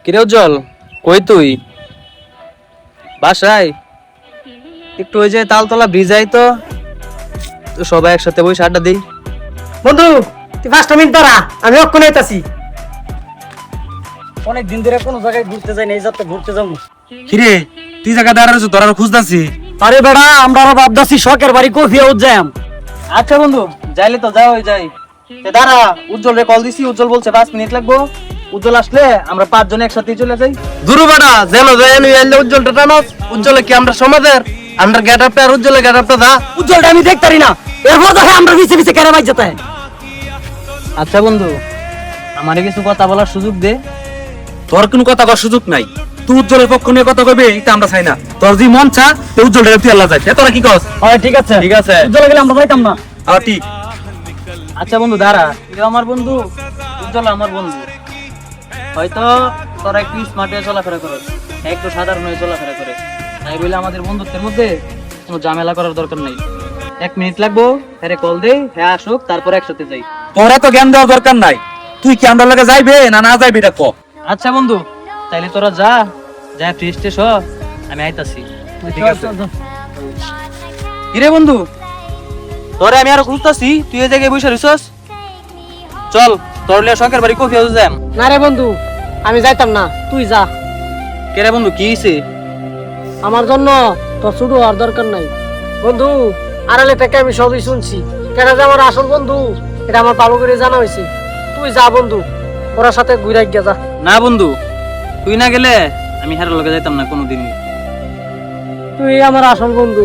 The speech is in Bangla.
কিরে উজ্জ্বল, কই তুই? বাসায় একটু ওই যে তালতলা ব্রিজ তো সবাই একসাথে বসে আড্ডা দিই। বন্ধু তুই 5 মিনিট দাঁড়া, আমি অক্ষণ আইতাছি। অনেক দিন ধরে কোনো জায়গায় ঘুরতে যাই না, এই যাত্রা ঘুরতে যাবো। কিরে তুই জায়গা দাঁড়াচ্ছ, তোর আরো খুঁজতাছি। আরে বেড়া, আমরা আরো ভাবতাছি শখের বাড়ি কফি হাউস যাম। আচ্ছা বন্ধু, যাইলে তো যাও, যাই। দাঁড়া, উজ্জ্বল রে কল দিছি, উজ্জ্বল বলছে 5 মিনিট লাগবো। উজ্জ্বল আসলে আমরা 5 জন একসাথে চলে যাই। দুরু বাড়া যেন যেন এলে উজ্জ্বলটা টানাস। উজ্জ্বলে কি আমরা সমাজের? আমরা গেট আপটা আর উজ্জ্বলে গেট আপটা দা। উজ্জ্বলটা আমি দেখতারি না, এরপর দেখে আমরা পিছে পিছে কেন মাইজ যেতে। আচ্ছা বন্ধু, আমারে কিছু কথা বলার সুযোগ দে। তোর কোনো কথা কর সুযোগ নাই। তুই উজ্জ্বলের পক্ষ নিয়ে কথা কইবে এটা আমরা চাই না। তোর যে মন চা তে উজ্জ্বলটা তুই আল্লাহ যায়। তোরা কি কস? হয় ঠিক আছে, ঠিক আছে। উজ্জ্বল গেলে আমরা যাইতাম না। আর ঠিক। আচ্ছা বন্ধু দাঁড়া, তুই আমার বন্ধু, উজ্জ্বল আমার বন্ধু। হয়তো তোরা একটু স্মার্ট হয়ে চলাফেরা করো, একটু সাধারণ হয়ে চলাফেরা করে, তাই বলে আমাদের বন্ধুত্বের মধ্যে কোনো ঝামেলা করার দরকার নেই। 1 মিনিট লাগবো, হ্যাঁ কল দে, হ্যাঁ আসুক, তারপর একসাথে যাই। তোরা তো জ্ঞান দেওয়ার দরকার নাই। তুই কি আমরা লাগে যাইবে না না যাইবে এটা ক। আচ্ছা বন্ধু, তাইলে তোরা যা যা ফ্রেশ ট্রেশ হ, আমি আইতাছি। ঠিক আছে। কিরে বন্ধু, তোরে আমি আরো খুঁজতাছি, তুই এই জায়গায় বসে রইছস। চল তোর লিয়ে শখের বাড়ি কফি হাউস যাম। না রে বন্ধু, আমি যাইতাম না, তুই যা। কেরে বন্ধু, কি হইছে? আমার জন্য তোর শুরু হওয়ার দরকার নাই বন্ধু। আড়ালে থেকে আমি সবই শুনছি, কেন যে আমার আসল বন্ধু এটা আমার ভালো করে জানা হয়েছে। তুই যা বন্ধু, ওরা সাথে ঘুরে গিয়া যা। না বন্ধু, তুই না গেলে আমি হেরার লগে যাইতাম না কোনোদিন। তুই আমার আসল বন্ধু।